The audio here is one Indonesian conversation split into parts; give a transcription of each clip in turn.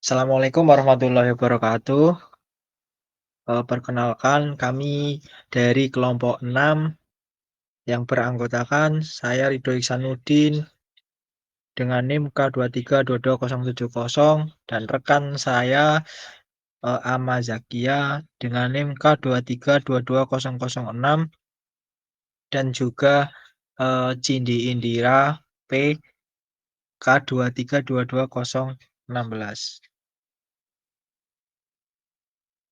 Assalamualaikum warahmatullahi wabarakatuh. Perkenalkan kami dari kelompok 6 yang beranggotakan saya Ridho Ihsanuddin dengan NIM K2322070 dan rekan saya Ama Zakia dengan NIM K2322006 dan juga Cindi Indira P K2322016.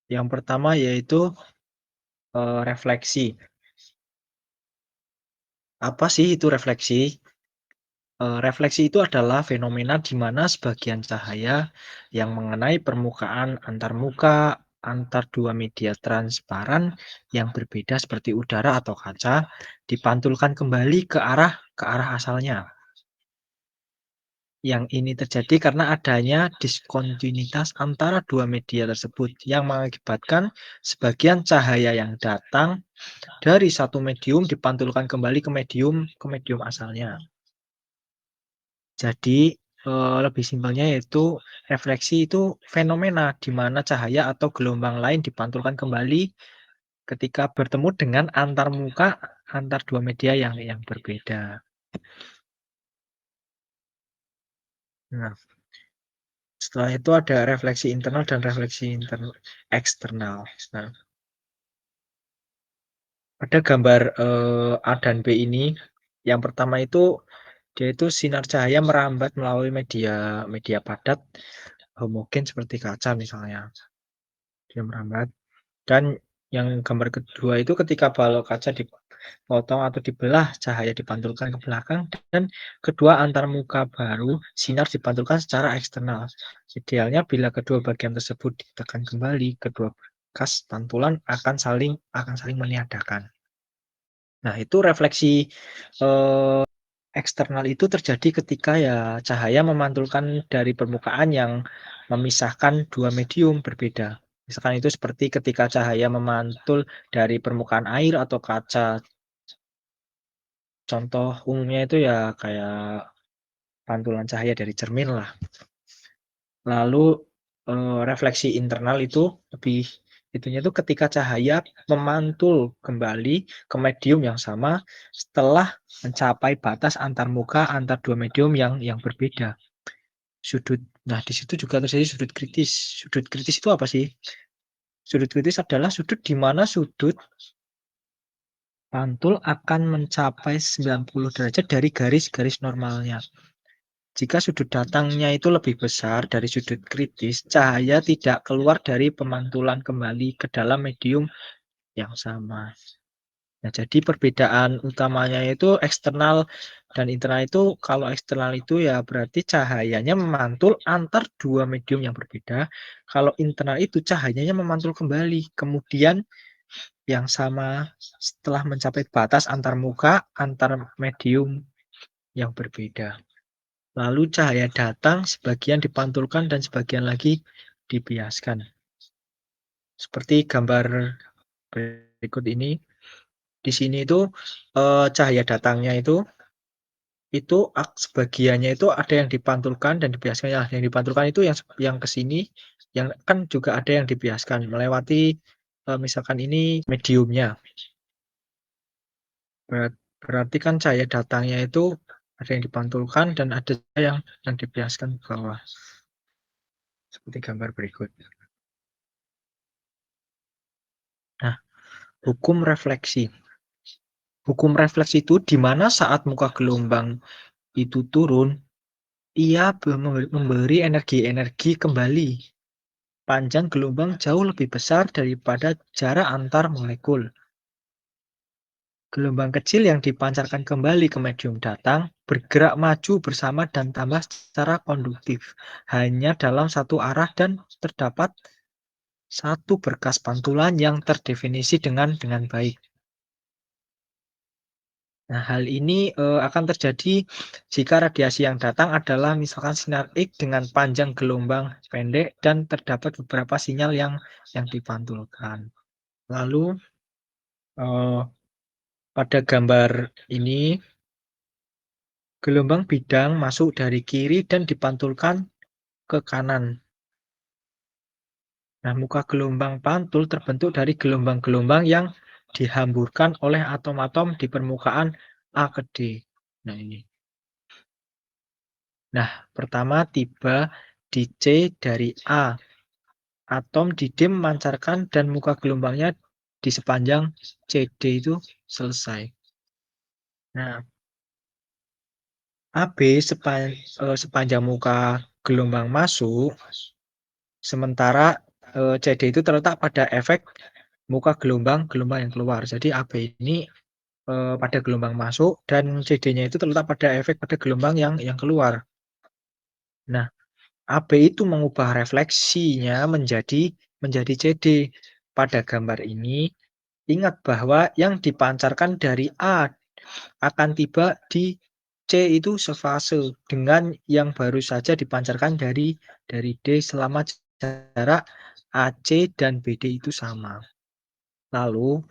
Yang pertama yaitu refleksi. Apa sih itu refleksi? Refleksi itu adalah fenomena di mana sebagian cahaya yang mengenai permukaan antarmuka antar dua media transparan yang berbeda seperti udara atau kaca dipantulkan kembali ke arah asalnya. Yang ini terjadi karena adanya diskontinuitas antara dua media tersebut yang mengakibatkan sebagian cahaya yang datang dari satu medium dipantulkan kembali ke medium asalnya. Jadi, lebih simpelnya yaitu refleksi itu fenomena di mana cahaya atau gelombang lain dipantulkan kembali ketika bertemu dengan antarmuka antar dua media yang berbeda. Nah, setelah itu ada refleksi internal dan refleksi eksternal. Nah, pada gambar, A dan B ini, yang pertama itu dia itu sinar cahaya merambat melalui media media padat homogen seperti kaca misalnya, dia merambat. Dan yang gambar kedua itu ketika balok kaca dipotong atau dibelah, cahaya dipantulkan ke belakang dan kedua antarmuka baru, sinar dipantulkan secara eksternal. Idealnya bila kedua bagian tersebut ditekan kembali, kedua bekas pantulan akan saling meniadakan. Nah, itu refleksi eksternal itu terjadi ketika ya cahaya memantulkan dari permukaan yang memisahkan dua medium berbeda. Misalkan itu seperti ketika cahaya memantul dari permukaan air atau kaca. Contoh umumnya itu ya kayak pantulan cahaya dari cermin lah. Lalu refleksi internal itu lebih itunya itu ketika cahaya memantul kembali ke medium yang sama setelah mencapai batas antarmuka antar dua medium yang berbeda. Nah, di situ juga terjadi sudut kritis. Sudut kritis itu apa sih? Sudut kritis adalah sudut di mana sudut pantul akan mencapai 90 derajat dari garis-garis normalnya. Jika sudut datangnya itu lebih besar dari sudut kritis, cahaya tidak keluar dari pemantulan kembali ke dalam medium yang sama. Nah, jadi perbedaan utamanya itu eksternal dan internal itu, kalau eksternal itu ya berarti cahayanya memantul antar dua medium yang berbeda. Kalau internal itu cahayanya memantul kembali, kemudian yang sama setelah mencapai batas antar muka antar medium yang berbeda. Lalu cahaya datang, sebagian dipantulkan dan sebagian lagi dibiaskan. Seperti gambar berikut ini. Di sini itu cahaya datangnya itu sebagiannya itu ada yang dipantulkan dan dibiaskan. Ya, yang dipantulkan itu yang ke sini, yang kan juga ada yang dibiaskan melewati misalkan ini mediumnya. Berarti kan cahaya datangnya itu ada yang dipantulkan dan ada yang dibiaskan ke bawah. Seperti gambar berikut. Nah, hukum refleksi. Hukum refleksi itu di mana saat muka gelombang itu turun, ia memberi energi-energi kembali. Panjang gelombang jauh lebih besar daripada jarak antar molekul. Gelombang kecil yang dipancarkan kembali ke medium datang bergerak maju bersama dan tambah secara konduktif, hanya dalam satu arah dan terdapat satu berkas pantulan yang terdefinisi dengan baik. Nah, hal ini akan terjadi jika radiasi yang datang adalah misalkan sinar X dengan panjang gelombang pendek dan terdapat beberapa sinyal yang dipantulkan. Lalu pada gambar ini gelombang bidang masuk dari kiri dan dipantulkan ke kanan. Nah, muka gelombang pantul terbentuk dari gelombang-gelombang yang dihamburkan oleh atom-atom di permukaan A ke D. Nah, ini. Nah, pertama tiba di C dari A. Atom di D memancarkan dan muka gelombangnya di sepanjang CD itu selesai. Nah, AB sepanjang muka gelombang masuk, sementara CD itu terletak pada efek muka gelombang-gelombang yang keluar. Jadi AB ini pada gelombang masuk dan CD-nya itu terletak pada efek pada gelombang yang keluar. Nah, AB itu mengubah refleksinya menjadi CD. Pada gambar ini, ingat bahwa yang dipancarkan dari A akan tiba di C itu sefase dengan yang baru saja dipancarkan dari D selama jarak AC dan BD itu sama. Lalu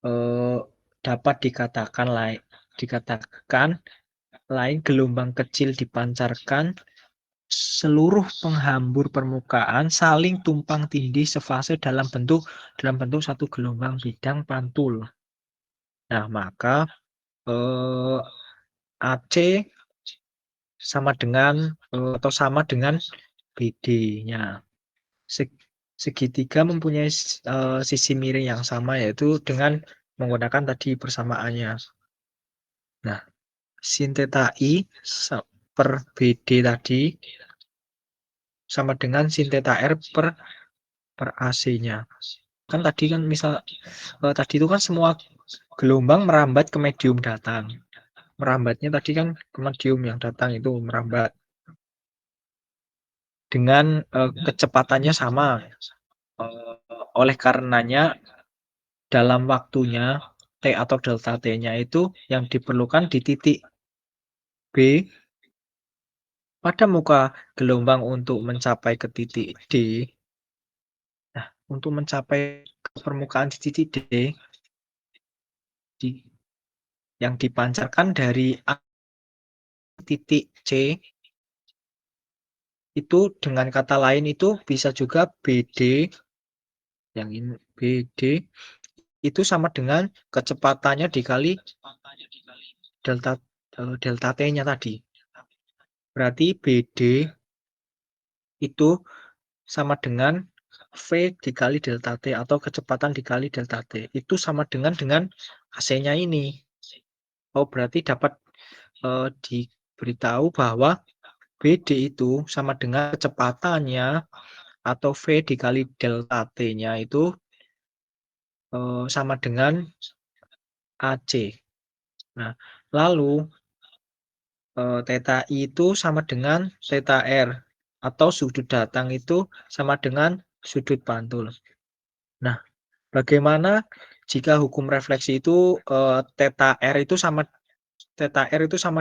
eh, dapat dikatakan lain gelombang kecil dipancarkan, seluruh penghambur permukaan saling tumpang tindih sefase dalam bentuk satu gelombang bidang pantul. Nah, maka eh, AC sama dengan BD-nya. Segitiga mempunyai sisi miring yang sama, yaitu dengan menggunakan tadi persamaannya. Nah, sin theta I per BD tadi sama dengan sin theta R per AC-nya. Kan tadi kan tadi itu kan semua gelombang merambat ke medium datang. Merambatnya tadi kan ke medium yang datang itu merambat dengan kecepatannya sama. Oleh karenanya dalam waktunya T atau delta T-nya itu yang diperlukan di titik B pada muka gelombang untuk mencapai ke titik D. Nah, untuk mencapai ke permukaan di titik D di, yang dipancarkan dari A titik C itu dengan kata lain itu bisa juga BD, yang ini BD itu sama dengan kecepatannya dikali delta delta T-nya tadi. Berarti BD itu sama dengan V dikali delta T atau kecepatan dikali delta T. Itu sama dengan AC-nya ini. Oh, berarti dapat diberitahu bahwa BD itu sama dengan kecepatannya atau V dikali delta T-nya itu sama dengan AC. Nah, lalu theta I itu sama dengan theta R atau sudut datang itu sama dengan sudut pantul. Nah, bagaimana jika hukum refleksi itu theta R itu sama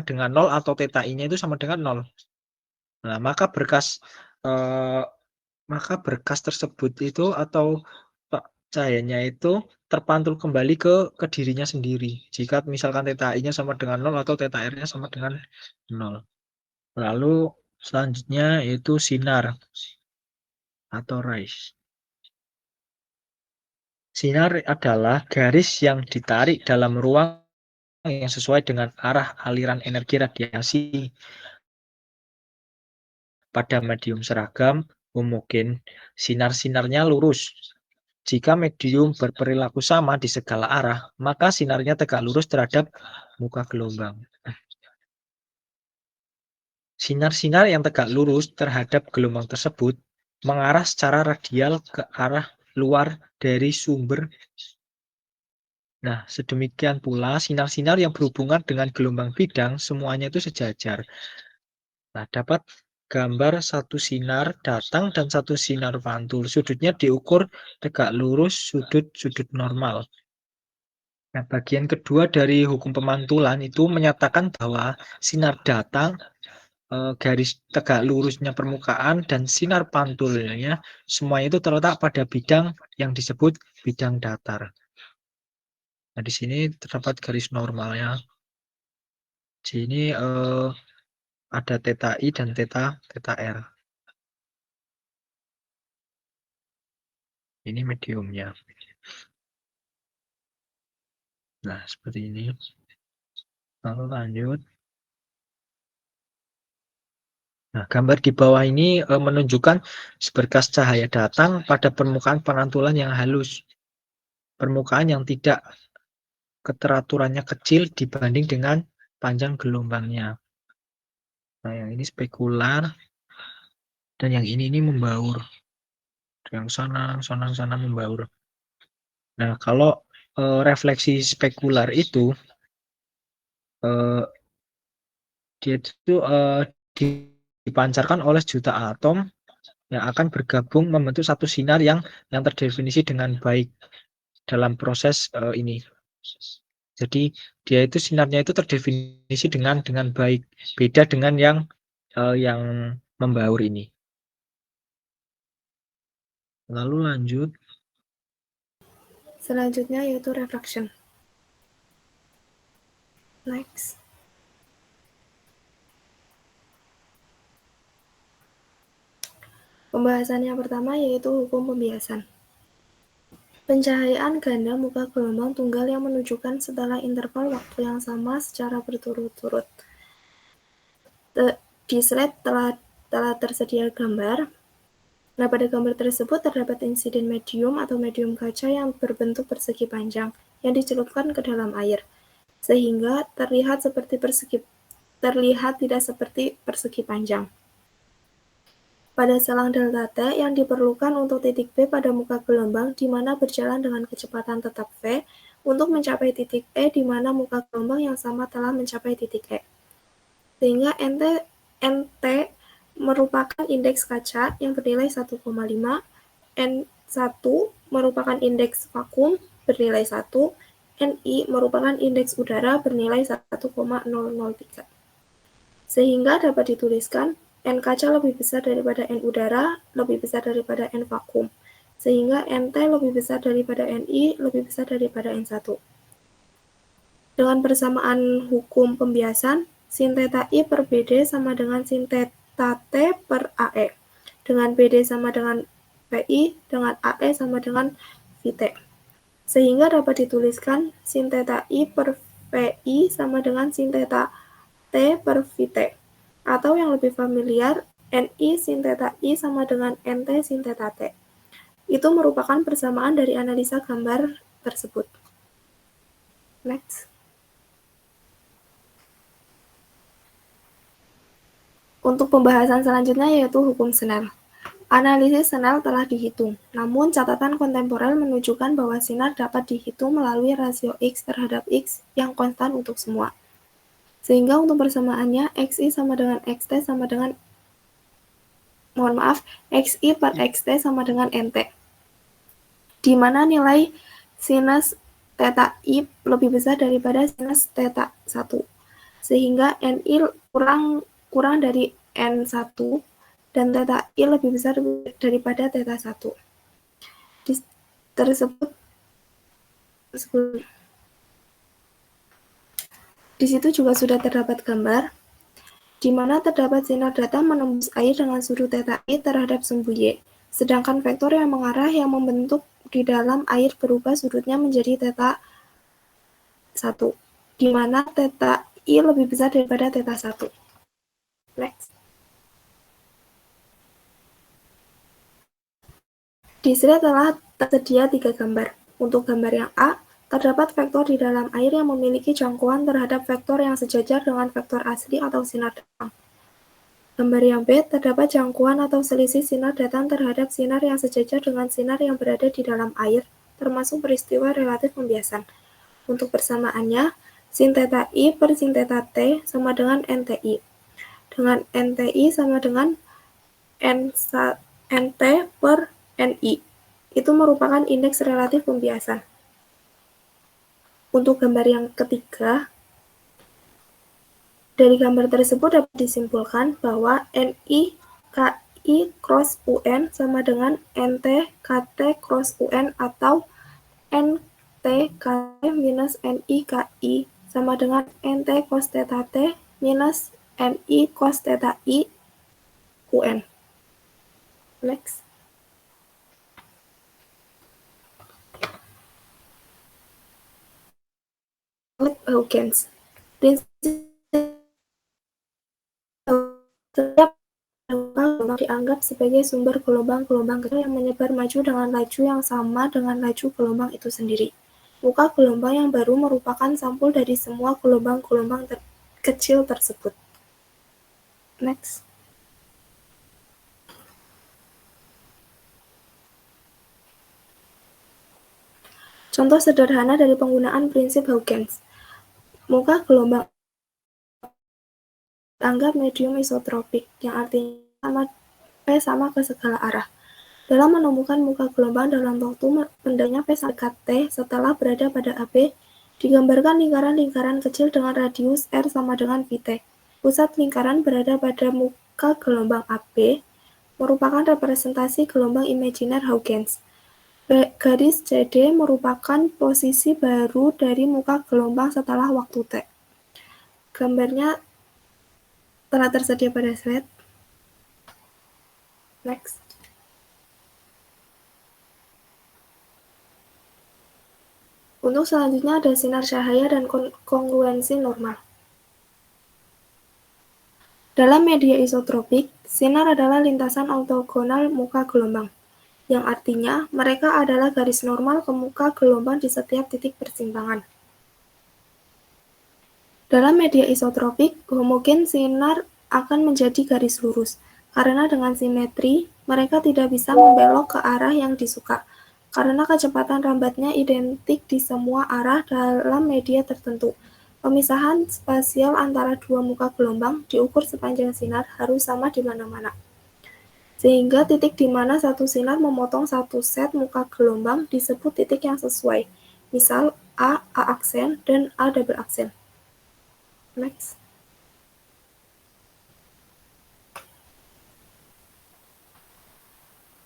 dengan 0 atau theta I-nya itu sama dengan 0. Nah, eh, maka berkas tersebut itu atau cahayanya itu terpantul kembali ke dirinya sendiri. Jika misalkan theta I-nya sama dengan 0 atau theta R-nya sama dengan 0. Lalu selanjutnya yaitu sinar atau rays. Sinar adalah garis yang ditarik dalam ruang yang sesuai dengan arah aliran energi radiasi pada medium seragam homogen. Sinar-sinarnya lurus. Jika medium berperilaku sama di segala arah, maka sinarnya tegak lurus terhadap muka gelombang. Sinar-sinar yang tegak lurus terhadap gelombang tersebut mengarah secara radial ke arah luar dari sumber. Nah, sedemikian pula sinar-sinar yang berhubungan dengan gelombang bidang semuanya itu sejajar. Nah, dapat gambar satu sinar datang dan satu sinar pantul. Sudutnya diukur tegak lurus sudut-sudut normal. Nah, bagian kedua dari hukum pemantulan itu menyatakan bahwa sinar datang, garis tegak lurusnya permukaan, dan sinar pantulnya semua itu terletak pada bidang yang disebut bidang datar. Nah, di sini terdapat garis normalnya. Di sini ada theta I dan theta R. Ini mediumnya. Nah, seperti ini. Lalu lanjut. Nah, gambar di bawah ini menunjukkan seberkas cahaya datang pada permukaan pantulan yang halus. Permukaan yang tidak keteraturannya kecil dibanding dengan panjang gelombangnya. Nah, yang ini spekular dan yang ini membaur. Yang sana membaur. Nah, kalau refleksi spekular itu dia itu dipancarkan oleh juta atom yang akan bergabung membentuk satu sinar yang terdefinisi dengan baik dalam proses ini. Jadi dia itu sinarnya itu terdefinisi dengan baik, beda dengan yang membaur ini. Lalu lanjut. Selanjutnya yaitu refraction. Next. Pembahasan yang pertama yaitu hukum pembiasan. Pencahayaan ganda muka gelombang tunggal yang menunjukkan setelah interval waktu yang sama secara berturut-turut. Di slide telah tersedia gambar. Nah, pada gambar tersebut terdapat insiden medium atau medium kaca yang berbentuk persegi panjang yang dicelupkan ke dalam air, sehingga terlihat tidak seperti persegi panjang. Pada selang delta T yang diperlukan untuk titik P pada muka gelombang di mana berjalan dengan kecepatan tetap V untuk mencapai titik E di mana muka gelombang yang sama telah mencapai titik E. Sehingga NT merupakan indeks kaca yang bernilai 1,5, N1 merupakan indeks vakum bernilai 1, Ni merupakan indeks udara bernilai 1,003. Sehingga dapat dituliskan N kaca lebih besar daripada N udara, lebih besar daripada N vakum. Sehingga NT lebih besar daripada Ni, lebih besar daripada N1. Dengan persamaan hukum pembiasan, sin theta I per BD sama dengan sin theta T per AE. Dengan BD sama dengan PI, dengan AE sama dengan VT. Sehingga dapat dituliskan sin theta I per VI sama dengan sin theta T per VT. Atau yang lebih familiar, Ni sin theta I sama dengan Nt sin theta T. Itu merupakan persamaan dari analisa gambar tersebut. Next. Untuk pembahasan selanjutnya yaitu hukum Snell. Analisis Snell telah dihitung, namun catatan kontemporer menunjukkan bahwa sinar dapat dihitung melalui rasio X terhadap X yang konstan untuk semua. Sehingga untuk persamaannya, Xi sama dengan Xt sama dengan Xi per Xt sama dengan Nt. Di mana nilai sinus theta I lebih besar daripada sinus theta 1. Sehingga Ni kurang dari N1 dan theta I lebih besar daripada theta 1. Di situ juga sudah terdapat gambar di mana terdapat sinar datang menembus air dengan sudut theta I terhadap sumbu Y. Sedangkan vektor yang mengarah yang membentuk di dalam air berubah sudutnya menjadi theta 1, di mana theta I lebih besar daripada theta 1. Next. Di slide telah tersedia 3 gambar. Untuk gambar yang A, terdapat vektor di dalam air yang memiliki jangkauan terhadap vektor yang sejajar dengan vektor asli atau sinar datang. Gambar yang B, terdapat jangkauan atau selisih sinar datang terhadap sinar yang sejajar dengan sinar yang berada di dalam air, termasuk peristiwa relatif pembiasan. Untuk persamaannya, sin theta I per sin theta T sama dengan NTI. Dengan NTI sama dengan NT per Ni. Itu merupakan indeks relatif pembiasan. Untuk gambar yang ketiga, dari gambar tersebut dapat disimpulkan bahwa Ni KI cross UN sama dengan NT KT cross UN atau NT KT minus Ni KI sama dengan NT cos theta T minus Ni cos theta I UN. Next. Huygens. Prinsip setiap gelombang dianggap sebagai sumber gelombang-gelombang kecil yang menyebar maju dengan laju yang sama dengan laju gelombang itu sendiri. Muka gelombang yang baru merupakan sampul dari semua gelombang-gelombang kecil tersebut. Next. Contoh sederhana dari penggunaan prinsip Huygens. Muka gelombang dianggap medium isotropik, yang artinya P sama ke segala arah. Dalam menemukan muka gelombang dalam waktu pendeknya P dekat T setelah berada pada AB, digambarkan lingkaran-lingkaran kecil dengan radius R sama dengan Vt. Pusat lingkaran berada pada muka gelombang AB, merupakan representasi gelombang imajiner Huygens. Garis CD merupakan posisi baru dari muka gelombang setelah waktu T. Gambarnya telah tersedia pada slide. Next. Untuk selanjutnya ada sinar cahaya dan kongruensi normal. Dalam media isotropik, sinar adalah lintasan ortogonal muka gelombang, yang artinya mereka adalah garis normal ke muka gelombang di setiap titik persimpangan. Dalam media isotropik, homogen sinar akan menjadi garis lurus, karena dengan simetri, mereka tidak bisa membelok ke arah yang disuka, karena kecepatan rambatnya identik di semua arah dalam media tertentu. Pemisahan spasial antara dua muka gelombang diukur sepanjang sinar harus sama di mana-mana. Sehingga titik di mana satu sinar memotong satu set muka gelombang disebut titik yang sesuai. Misal A aksen, dan A double aksen. Next.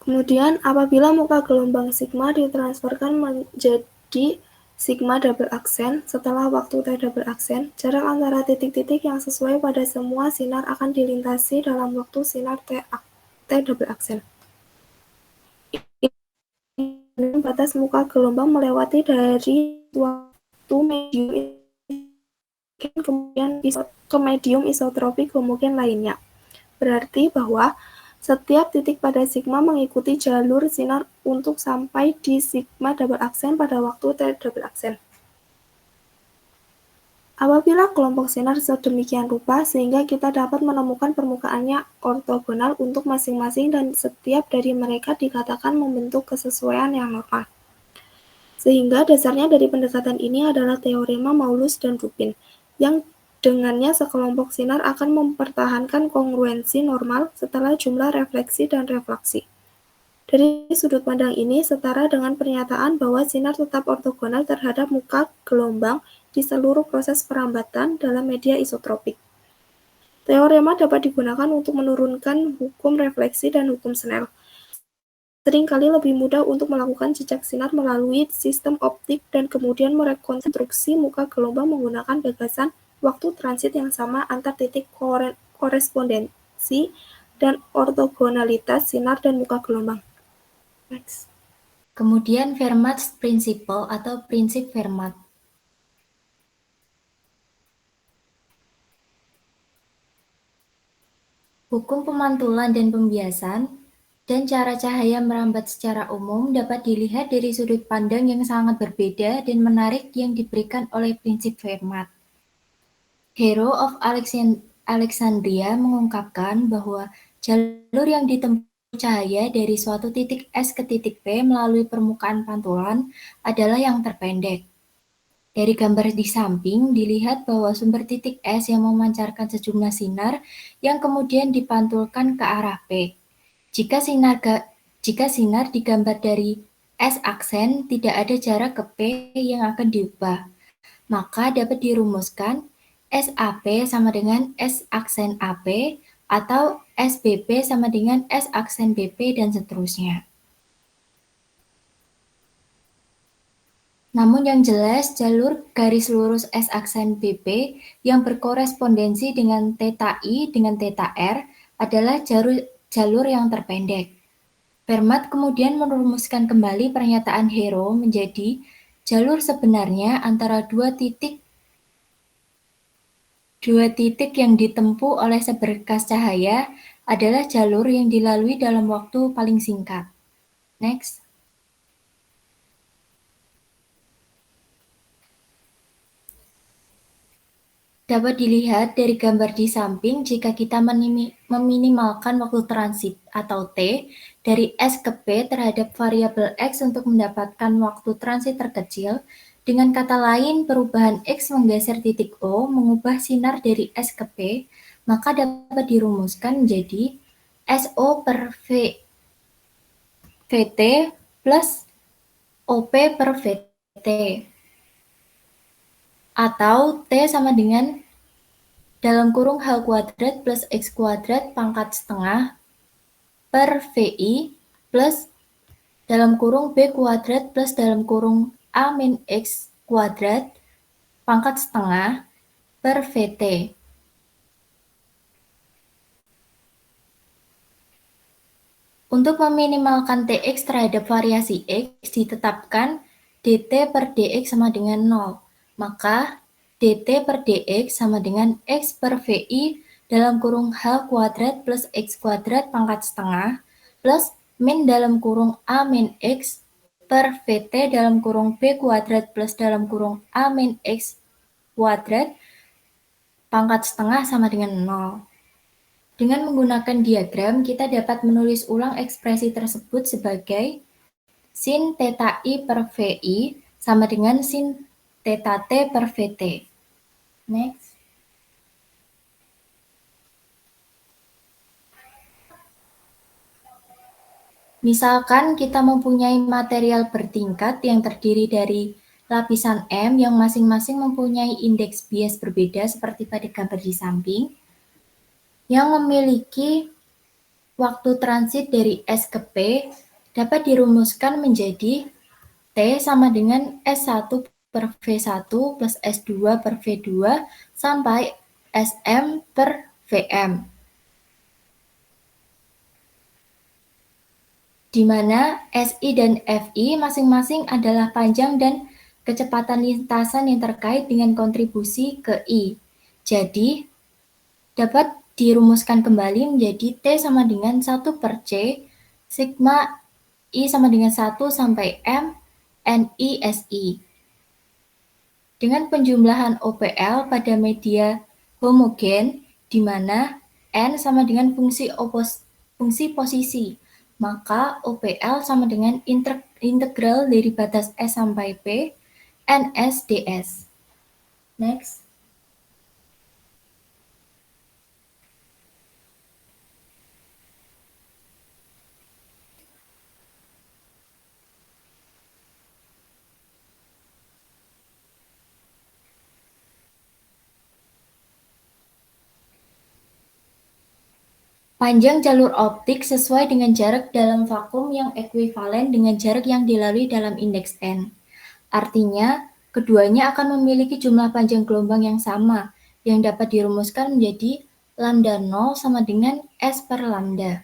Kemudian, apabila muka gelombang sigma ditransferkan menjadi sigma double aksen setelah waktu T double aksen, jarak antara titik-titik yang sesuai pada semua sinar akan dilintasi dalam waktu sinar T double aksen. Ini batas muka gelombang melewati dari waktu medium kemudian ke medium isotropik homogen lainnya. Berarti bahwa setiap titik pada sigma mengikuti jalur sinar untuk sampai di sigma double aksen pada waktu T double aksen. Apabila kelompok sinar sedemikian rupa sehingga kita dapat menemukan permukaannya ortogonal untuk masing-masing dan setiap dari mereka dikatakan membentuk kesesuaian yang normal. Sehingga dasarnya dari pendekatan ini adalah teorema Maulus dan Rubin, yang dengannya sekelompok sinar akan mempertahankan kongruensi normal setelah jumlah refleksi dan refleksi. Dari sudut pandang ini setara dengan pernyataan bahwa sinar tetap ortogonal terhadap muka gelombang di seluruh proses perambatan dalam media isotropik. Teorema dapat digunakan untuk menurunkan hukum refleksi dan hukum Snell. Seringkali lebih mudah untuk melakukan jejak sinar melalui sistem optik dan kemudian merekonstruksi muka gelombang menggunakan gagasan waktu transit yang sama antar titik korespondensi dan ortogonalitas sinar dan muka gelombang. Next. Kemudian Fermat's Principle atau prinsip Fermat. Hukum pemantulan dan pembiasan dan cara cahaya merambat secara umum dapat dilihat dari sudut pandang yang sangat berbeda dan menarik yang diberikan oleh prinsip Fermat. Hero of Alexandria mengungkapkan bahwa jalur yang ditempuh cahaya dari suatu titik S ke titik P melalui permukaan pantulan adalah yang terpendek. Dari gambar di samping dilihat bahwa sumber titik S yang memancarkan sejumlah sinar yang kemudian dipantulkan ke arah P. Jika sinar digambar dari S aksen, tidak ada jarak ke P yang akan diubah, maka dapat dirumuskan SAP sama dengan S aksen AP atau SBP sama dengan S aksen BP dan seterusnya. Namun yang jelas, jalur garis lurus S aksen BP yang berkorespondensi dengan θ I dengan θ R adalah jalur yang terpendek. Fermat kemudian merumuskan kembali pernyataan Hero menjadi jalur sebenarnya antara dua titik Dua titik yang ditempuh oleh seberkas cahaya adalah jalur yang dilalui dalam waktu paling singkat. Next. Dapat dilihat dari gambar di samping jika kita meminimalkan waktu transit atau T dari S ke P terhadap variabel X untuk mendapatkan waktu transit terkecil. Dengan kata lain, perubahan X menggeser titik O mengubah sinar dari S ke P, maka dapat dirumuskan menjadi SO per VT plus OP per VT. Atau T sama dengan dalam kurung H kuadrat plus X kuadrat pangkat setengah per VI plus dalam kurung B kuadrat plus dalam kurung A min X kuadrat pangkat setengah per VT. Untuk meminimalkan Tx terhadap variasi X, ditetapkan dt per dx sama dengan 0. Maka dt per dx sama dengan X per VI dalam kurung H kuadrat plus X kuadrat pangkat setengah plus min dalam kurung A min X per VT dalam kurung B kuadrat plus dalam kurung A min X kuadrat pangkat setengah sama dengan 0. Dengan menggunakan diagram, kita dapat menulis ulang ekspresi tersebut sebagai sin theta I per VI sama dengan sin theta T per VT. Next. Misalkan kita mempunyai material bertingkat yang terdiri dari lapisan M yang masing-masing mempunyai indeks bias berbeda seperti pada gambar di samping, yang memiliki waktu transit dari S ke P dapat dirumuskan menjadi T sama dengan S1 per V1 plus S2 per V2 sampai SM per VM. Di mana SI dan FI masing-masing adalah panjang dan kecepatan lintasan yang terkait dengan kontribusi ke I. Jadi, dapat dirumuskan kembali menjadi T sama dengan 1 per C, sigma I sama dengan 1 sampai M, NISI. Dengan penjumlahan OPL pada media homogen, di mana N sama dengan fungsi posisi, maka OPL sama dengan integral dari batas S sampai P, NS ds. Next. Panjang jalur optik sesuai dengan jarak dalam vakum yang ekuivalen dengan jarak yang dilalui dalam indeks N. Artinya, keduanya akan memiliki jumlah panjang gelombang yang sama, yang dapat dirumuskan menjadi lambda 0 sama dengan S per lambda.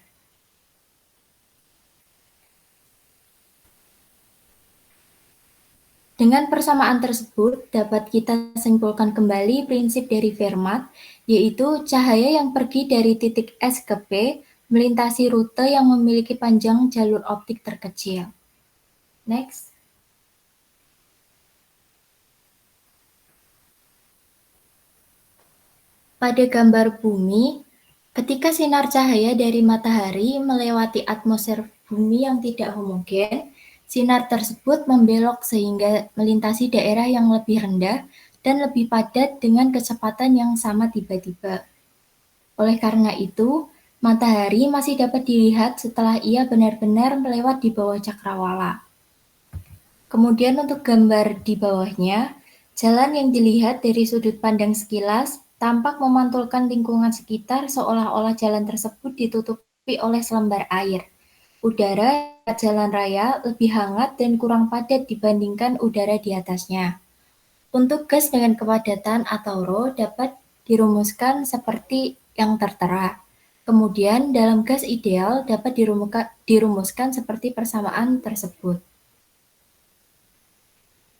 Dengan persamaan tersebut, dapat kita simpulkan kembali prinsip dari Fermat, yaitu cahaya yang pergi dari titik S ke P melintasi rute yang memiliki panjang jalur optik terkecil. Next. Pada gambar bumi, ketika sinar cahaya dari matahari melewati atmosfer bumi yang tidak homogen, sinar tersebut membelok sehingga melintasi daerah yang lebih rendah dan lebih padat dengan kecepatan yang sama tiba-tiba. Oleh karena itu, matahari masih dapat dilihat setelah ia benar-benar melewat di bawah cakrawala. Kemudian untuk gambar di bawahnya, jalan yang dilihat dari sudut pandang sekilas tampak memantulkan lingkungan sekitar seolah-olah jalan tersebut ditutupi oleh selembar air. Udara jalan raya lebih hangat dan kurang padat dibandingkan udara di atasnya. Untuk gas dengan kepadatan atau ρ dapat dirumuskan seperti yang tertera. Kemudian dalam gas ideal dapat dirumuskan seperti persamaan tersebut.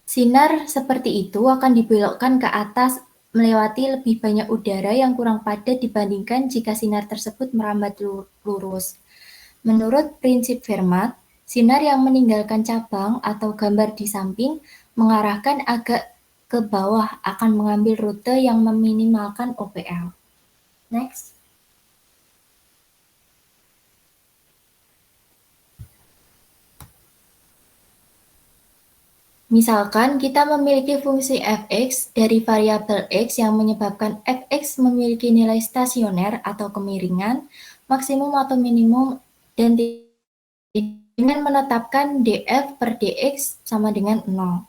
Sinar seperti itu akan dibelokkan ke atas melewati lebih banyak udara yang kurang padat dibandingkan jika sinar tersebut merambat lurus. Menurut prinsip Fermat, sinar yang meninggalkan cabang atau gambar di samping mengarahkan agak ke bawah akan mengambil rute yang meminimalkan OPL. Next. Misalkan kita memiliki fungsi fx dari variabel x yang menyebabkan fx memiliki nilai stasioner atau kemiringan, maksimum atau minimum, dan dengan menetapkan df per dx sama dengan 0.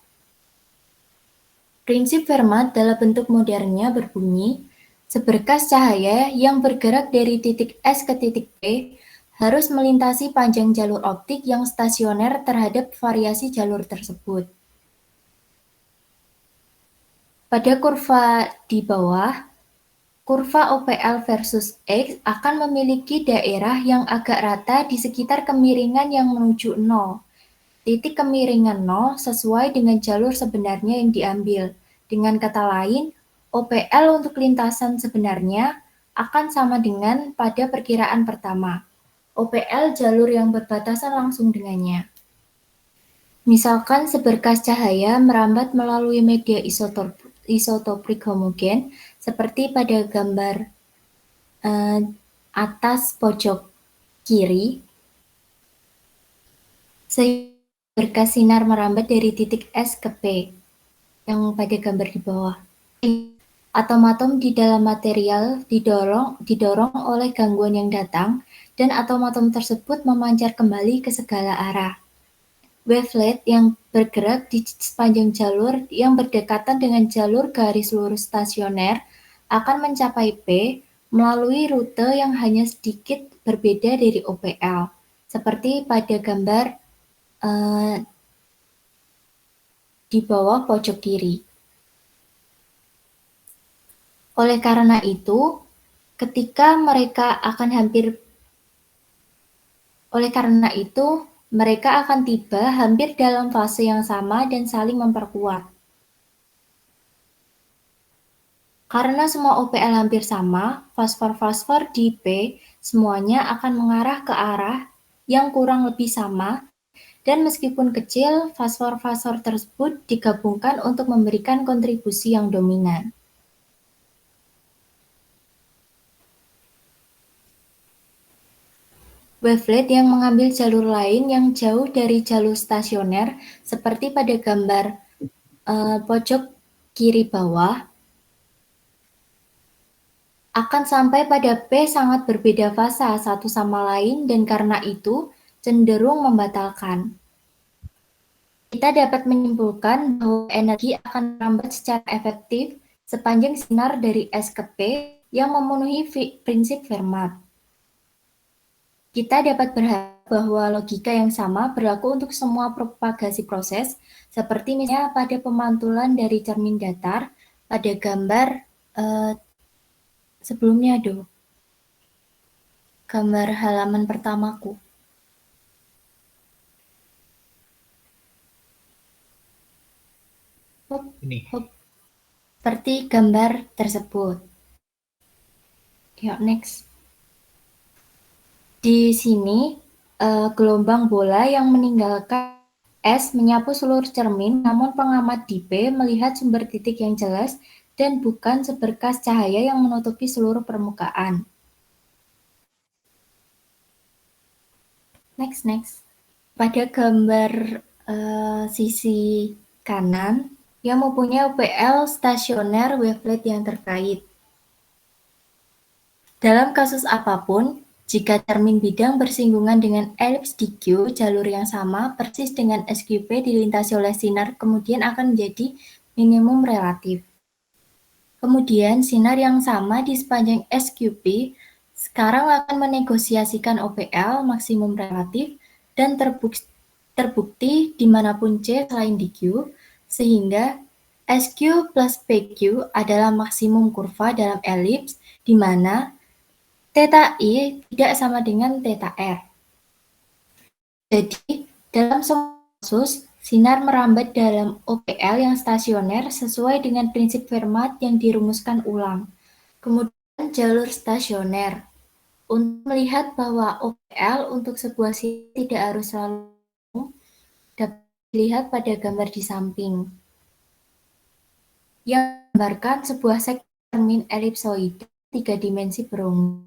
Prinsip Fermat dalam bentuk modernnya berbunyi, seberkas cahaya yang bergerak dari titik S ke titik P harus melintasi panjang jalur optik yang stasioner terhadap variasi jalur tersebut. Pada kurva di bawah, kurva OPL versus X akan memiliki daerah yang agak rata di sekitar kemiringan yang menuju 0. Titik kemiringan 0 sesuai dengan jalur sebenarnya yang diambil. Dengan kata lain, OPL untuk lintasan sebenarnya akan sama dengan pada perkiraan pertama. OPL jalur yang berbatasan langsung dengannya. Misalkan seberkas cahaya merambat melalui media isotopik homogen seperti pada gambar atas pojok kiri, sehingga berkas sinar merambat dari titik S ke P yang pada gambar di bawah. Atom-atom di dalam material didorong oleh gangguan yang datang, dan atom-atom tersebut memancar kembali ke segala arah. Wavelet yang bergerak di sepanjang jalur yang berdekatan dengan jalur garis lurus stasioner akan mencapai P melalui rute yang hanya sedikit berbeda dari OPL, seperti pada gambar di bawah pojok kiri. Oleh karena itu, mereka akan tiba hampir dalam fase yang sama dan saling memperkuat. Karena semua OPL hampir sama, fosfor-fosfor di P semuanya akan mengarah ke arah yang kurang lebih sama, dan meskipun kecil, fosfor-fosfor tersebut digabungkan untuk memberikan kontribusi yang dominan. Wavelet yang mengambil jalur lain yang jauh dari jalur stasioner, seperti pada gambar pojok kiri bawah, akan sampai pada P sangat berbeda fasa satu sama lain dan karena itu cenderung membatalkan. Kita dapat menyimpulkan bahwa energi akan merambat secara efektif sepanjang sinar dari S ke P yang memenuhi prinsip Fermat. Kita dapat berharap bahwa logika yang sama berlaku untuk semua propagasi proses, seperti misalnya pada pemantulan dari cermin datar pada gambar sebelumnya, gambar halaman pertamaku. Seperti gambar tersebut. Yuk, next. Di sini, gelombang bola yang meninggalkan S menyapu seluruh cermin, namun pengamat di P melihat sumber titik yang jelas dan bukan seberkas cahaya yang menutupi seluruh permukaan. Next. Pada gambar sisi kanan, yang mempunyai OPL stasioner wavelet yang terkait. Dalam kasus apapun, jika cermin bidang bersinggungan dengan elips di Q, jalur yang sama persis dengan SQP dilintasi oleh sinar kemudian akan menjadi minimum relatif. Kemudian sinar yang sama di sepanjang SQP sekarang akan menegosiasikan OPL maksimum relatif dan terbukti dimanapun C selain di Q, sehingga SQ plus PQ adalah maksimum kurva dalam elips di mana Theta I tidak sama dengan Theta R. Jadi, dalam semua kasus, Sinar merambat dalam OPL yang stasioner sesuai dengan prinsip Fermat yang dirumuskan ulang. Kemudian jalur stasioner. Untuk melihat bahwa OPL untuk sebuah sinar tidak harus selalu dapat dilihat pada gambar di samping, yang menggambarkan sebuah sektor cermin elipsoide 3 dimensi berungu.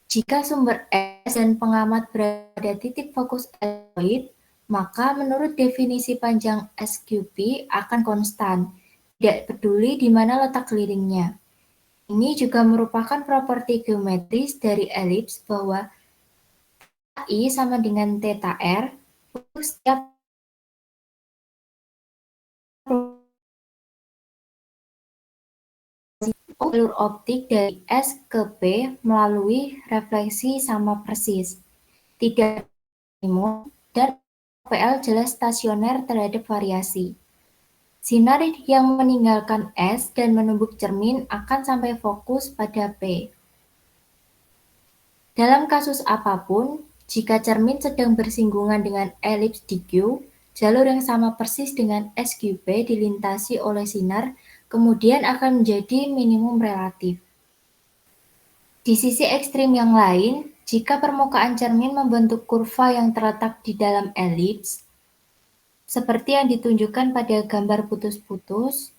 Jika sumber S dan pengamat berada pada titik fokus elipsoid, maka menurut definisi panjang SQP akan konstan, tidak peduli di mana letak keliringnya. Ini juga merupakan properti geometris dari elips bahwa I sama dengan theta R untuk setiap jalur optik dari S ke P melalui refleksi sama persis, tidak minimum, dan OPL jelas stasioner terhadap variasi. Sinar yang meninggalkan S dan menumbuk cermin akan sampai fokus pada P. Dalam kasus apapun, jika cermin sedang bersinggungan dengan elips di Q, jalur yang sama persis dengan SQP dilintasi oleh sinar, kemudian akan menjadi minimum relatif. Di sisi ekstrim yang lain, jika permukaan cermin membentuk kurva yang terletak di dalam elips, seperti yang ditunjukkan pada gambar putus-putus,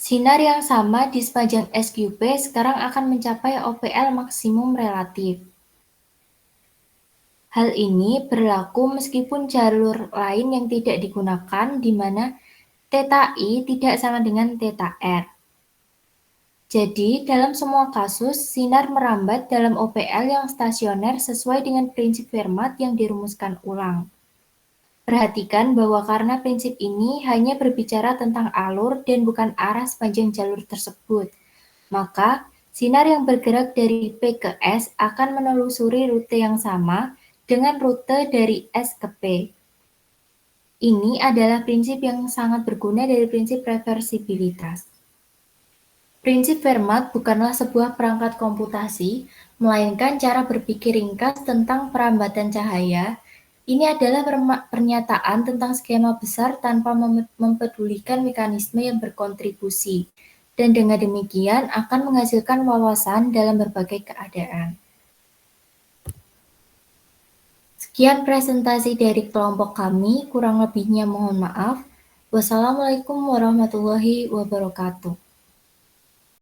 sinar yang sama di sepanjang SQP sekarang akan mencapai OPL maksimum relatif. Hal ini berlaku meskipun jalur lain yang tidak digunakan di mana theta I tidak sama dengan theta R. Jadi, dalam semua kasus, sinar merambat dalam OPL yang stasioner sesuai dengan prinsip Fermat yang dirumuskan ulang. Perhatikan bahwa karena prinsip ini hanya berbicara tentang alur dan bukan arah sepanjang jalur tersebut, maka sinar yang bergerak dari P ke S akan menelusuri rute yang sama dengan rute dari S ke P. Ini adalah prinsip yang sangat berguna dari prinsip reversibilitas. Prinsip Fermat bukanlah sebuah perangkat komputasi, melainkan cara berpikir ringkas tentang perambatan cahaya. Ini adalah pernyataan tentang skema besar tanpa mempedulikan mekanisme yang berkontribusi, dan dengan demikian akan menghasilkan wawasan dalam berbagai keadaan. Sekian presentasi dari kelompok kami, kurang lebihnya mohon maaf. Wassalamualaikum warahmatullahi wabarakatuh.